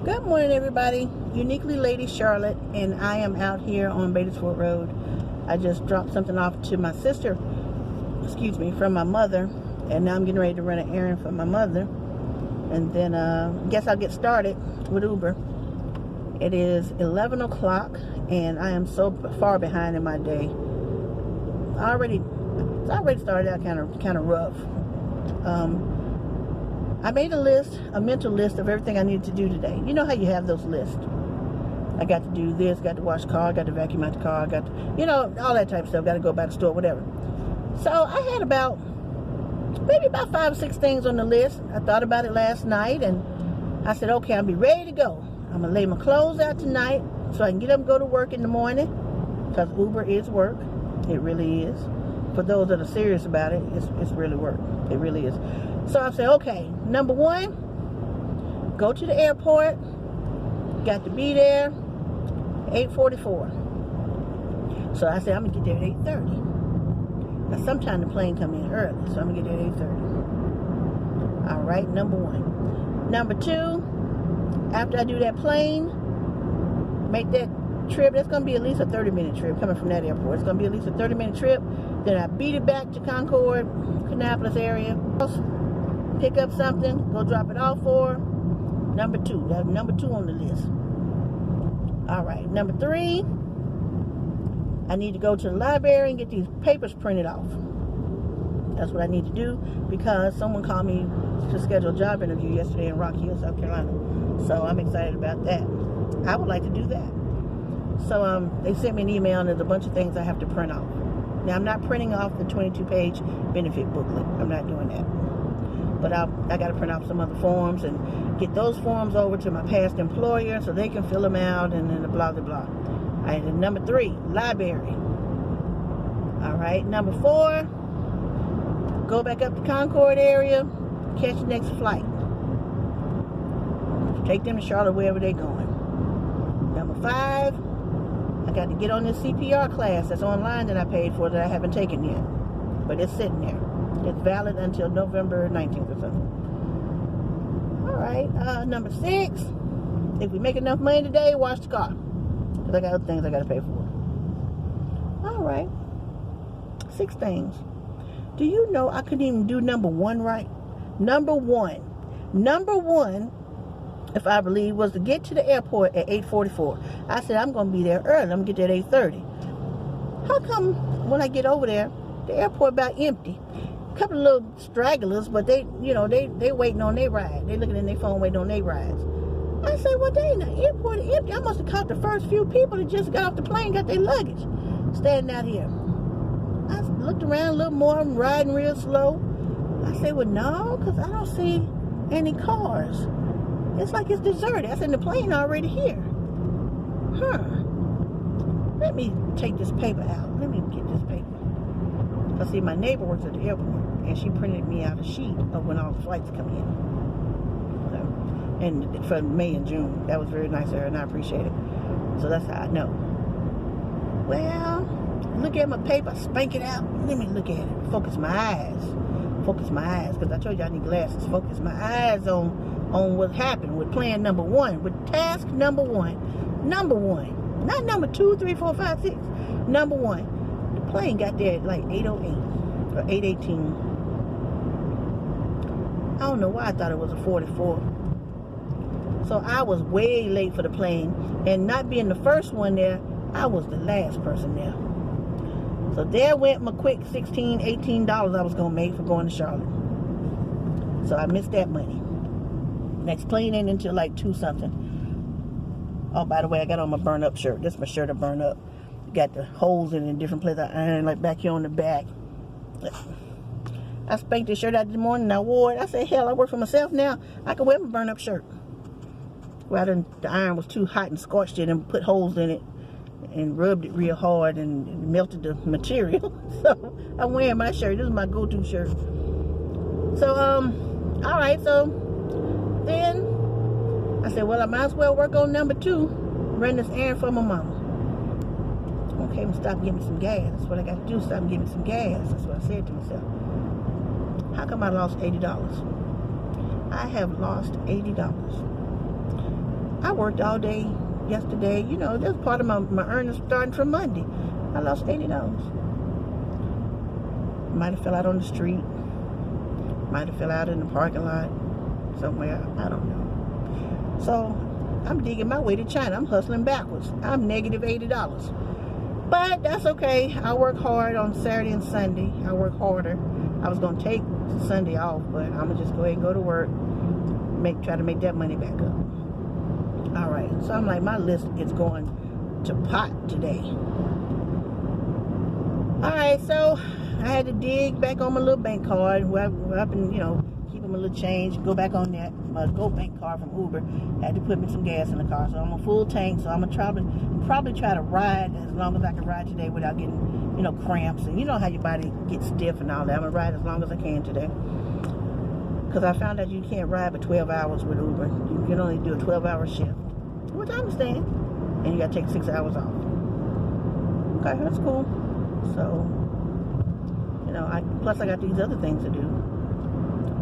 Good morning, everybody. Uniquely Lady Charlotte, and I am out here on Batesford Road. I just dropped something off to my sister, from my mother, and now I'm getting ready to run an errand for my mother, and then guess I'll get started with Uber. It is 11 o'clock, and I am so far behind in my day. It's already started out kind of rough. I made a mental list of everything I needed to do today. You know how you have those lists. I got to do this, got to wash the car, got to vacuum out the car, got to, all that type of stuff, got to go by the store, whatever. So I had maybe about 5 or 6 things on the list. I thought about it last night, and I said, okay, I'll be ready to go. I'm going to lay my clothes out tonight so I can get up and go to work in the morning, because Uber is work. It really is. For those that are serious about it, it's really work. It really is. So I said, okay, number 1, go to the airport. Got to be there 8:44. So I said, I'm going to get there at 8:30. Now, sometime the plane come in early, so I'm going to get there at 8:30. All right, number 1. Number 2, after I do that plane, make that trip. That's going to be at least a 30-minute trip coming from that airport. It's going to be at least a 30-minute trip. Then I beat it back to Concord, Kannapolis area. Pick up something, go drop it off for number 2. That's number 2 on the list. All right, number 3, I need to go to the library and get these papers printed off. That's what I need to do, because someone called me to schedule a job interview yesterday in Rock Hill, South Carolina. So I'm excited about that. I would like to do that. So they sent me an email, and there's a bunch of things I have to print off. Now, I'm not printing off the 22-page benefit booklet. I'm not doing that. But I got to print out some other forms and get those forms over to my past employer so they can fill them out, and then blah, blah, blah. All right, and number 3, library. All right, number 4, go back up to Concord area, catch the next flight. Take them to Charlotte, wherever they're going. Number 5, I got to get on this CPR class that's online that I paid for that I haven't taken yet. But it's sitting there. It's valid until November 19th or something. All right. Number 6, if we make enough money today, wash the car. Because I got other things I got to pay for. All right. 6 things. Do you know I couldn't even do number 1 right? Number 1, if I believe, was to get to the airport at 8:44. I said, I'm going to be there early. I'm going to get there at 8:30. How come when I get over there, the airport about empty? Couple of little stragglers, but they waiting on their ride. They looking in their phone waiting on their rides. I say, well, dang, the airport is empty. I must have caught the first few people that just got off the plane, got their luggage, standing out here. I looked around a little more. I'm riding real slow. I say, well, no, because I don't see any cars. It's like it's deserted. I said, the plane already here. Let me take this paper out. Let me get this paper. Because, see, my neighbor works at the airport, and she printed me out a sheet of when all the flights come in. And for May and June. That was very nice of her, and I appreciate it. So that's how I know. Well, look at my paper. Spank it out. Let me look at it. Focus my eyes. Because I told you I need glasses. Focus my eyes on what happened with plan number 1, with task number 1. Number 1. Not number 2, 3, 4, 5, 6. Number 1. The plane got there at like 8:08 or 8:18. I don't know why I thought it was a 44. So I was way late for the plane, and not being the first one there, I was the last person there. So there went my quick $16, $18 I was going to make for going to Charlotte. So I missed that money. Next plane ain't until like 2 something. Oh, by the way, I got on my burn up shirt. This is my shirt I burn up. Got the holes in different places. I ironed like back here on the back. I spanked this shirt out this morning and I wore it. I said, hell, I work for myself now. I can wear my burn up shirt. Well, the iron was too hot and scorched it and put holes in it and rubbed it real hard and melted the material. So I'm wearing my shirt. This is my go-to shirt. So, all right. So then I said, well, I might as well work on number 2, run this errand for my mama. Okay, I'm stop and get me some gas. That's what I got to do. Stop and get me some gas. That's what I said to myself. How come I lost $80? I have lost $80. I worked all day yesterday. You know, that's part of my earnings starting from Monday. I lost $80. Might have fell out on the street. Might have fell out in the parking lot somewhere. I don't know. So I'm digging my way to China. I'm hustling backwards. I'm negative $80. But that's okay. I work hard on Saturday and Sunday. I work harder. I was going to take Sunday off, but I'm going to just go ahead and go to work. Try to make that money back up. All right. So I'm like, my list is going to pot today. All right. So I had to dig back on my little bank card. Where I've been, you know, keeping my little change. Go back on that. My Go Bank card from Uber. Had to put me some gas in the car. So I'm a full tank. So I'm going to probably try to ride as long as I can ride today without getting, you know, cramps. And you know how your body gets stiff and all that. I'm going to ride as long as I can today. Because I found out you can't ride for 12 hours with Uber. You can only do a 12-hour shift. Which I understand. And you got to take 6 hours off. Okay, that's cool. So, you know, plus I got these other things to do.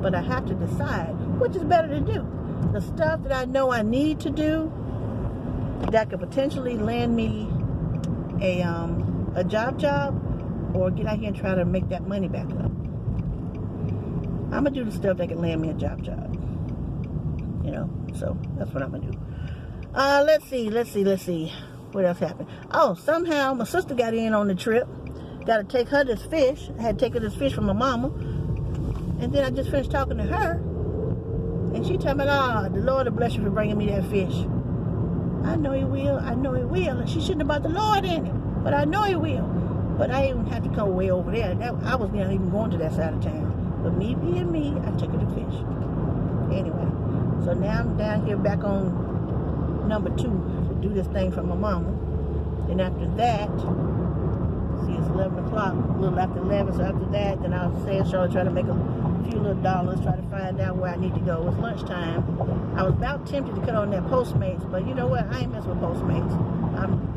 But I have to decide which is better to do. The stuff that I know I need to do that could potentially land me a job, or get out here and try to make that money back up. I'm going to do the stuff that can land me a job. You know, so that's what I'm going to do. Let's see. What else happened? Oh, somehow my sister got in on the trip. Got to take her this fish. I had to take her this fish from my mama. And then I just finished talking to her. And she told me, the Lord will bless you for bringing me that fish. I know He will. And she shouldn't have brought the Lord in it. But I know He will. But I even had to come way over there. I was not even going to that side of town. But me being me, I took her to fish. Anyway, so now I'm down here back on number 2 to do this thing for my mama. And after that, see, it's 11 o'clock, a little after 11. So after that, then I'll say Charlotte, try to make a few little dollars, try to find out where I need to go. It's lunchtime. I was about tempted to cut on that Postmates, but you know what? I ain't messing with Postmates.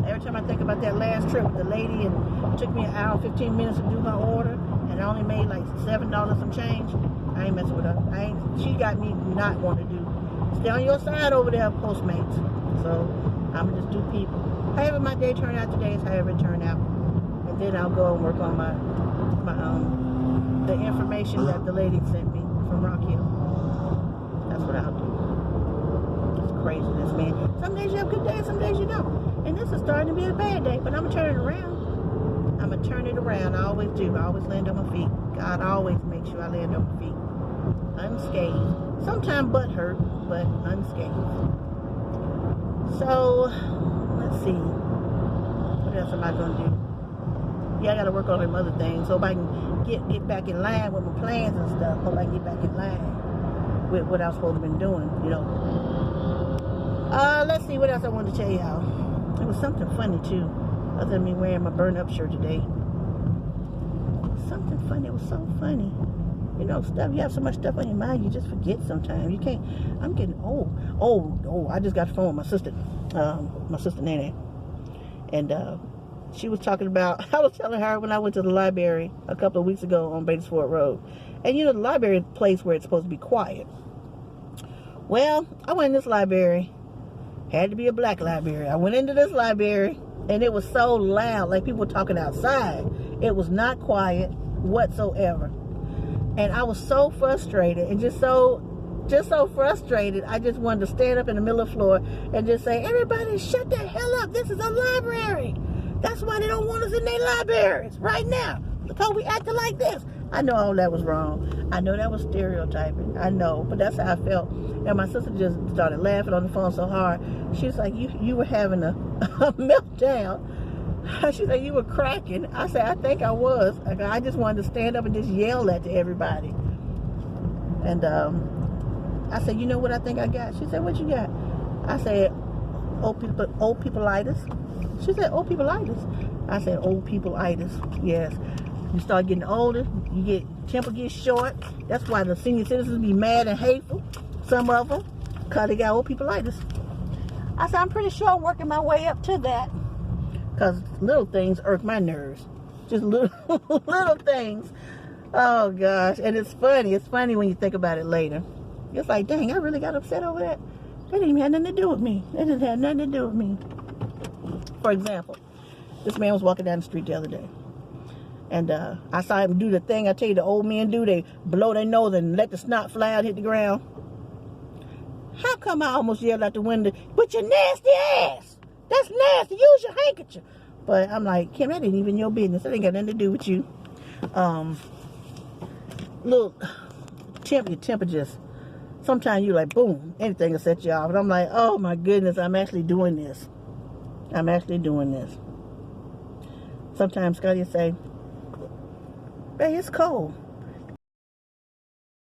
Every time I think about that last trip with the lady, and it took me an hour and 15 minutes to do her order, and I only made like $7 some change. I ain't messing with her. She got me not wanting to do. Stay on your side over there, Postmates. So I'm gonna just do people. However my day turned out today is however it turned out. And then I'll go and work on the information that the lady sent me from Rock Hill. That's what I'll do. It's craziness, man. Some days you have good days, some days you don't. And this is starting to be a bad day, but I'm gonna turn it around. I'm gonna turn it around. I always do. I always land on my feet. God always makes sure I land on my feet. Unscathed. Sometimes butt hurt, but unscathed. So, let's see. What else am I going to do? Yeah, I got to work on some other things. So if I can get back in line with my plans and stuff, hope I can get back in line with what I was supposed to have been doing, you know. Let's see what else I wanted to tell y'all. It was something funny, too. Other than me wearing my burn-up shirt today. Something funny. It was so funny. You know, stuff, you have so much stuff on your mind, you just forget sometimes. You can't, I'm getting old. Oh, I just got a phone with my sister Nene. And she was talking about, I was telling her when I went to the library a couple of weeks ago on Batesford Road. And you know, the library is a place where it's supposed to be quiet. Well, I went in this library, had to be a black library. I went into this library, and it was so loud, like people talking outside. It was not quiet whatsoever. And I was so frustrated and just so frustrated. I just wanted to stand up in the middle of the floor and just say, everybody shut the hell up. This is a library. That's why they don't want us in their libraries right now. Look how we acting like this. I know all that was wrong. I know that was stereotyping. I know, but that's how I felt. And my sister just started laughing on the phone so hard. She was like, you were having a meltdown. She said, you were cracking. I said, I think I was. I just wanted to stand up and just yell that to everybody. And I said, you know what I think I got? She said, what you got? I said, old peopleitis. She said, old peopleitis. I said, old peopleitis. Yes. You start getting older, temper gets short. That's why the senior citizens be mad and hateful. Some of them, because they got old peopleitis. I said, I'm pretty sure I'm working my way up to that. Because little things irk my nerves. Just little things. Oh, gosh. And it's funny. It's funny when you think about it later. It's like, dang, I really got upset over that. That didn't even have nothing to do with me. That didn't have nothing to do with me. For example, this man was walking down the street the other day. And I saw him do the thing I tell you the old men do. They blow their nose and let the snot fly out, hit the ground. How come I almost yelled out the window, "But your nasty ass! That's nasty. Use your handkerchief." But I'm like, Kim, that ain't even your business. That ain't got nothing to do with you. Look, your temper just, sometimes you like, boom, anything will set you off. And I'm like, oh my goodness, I'm actually doing this. I'm actually doing this. Sometimes Scotty will say, "Hey, it's cold."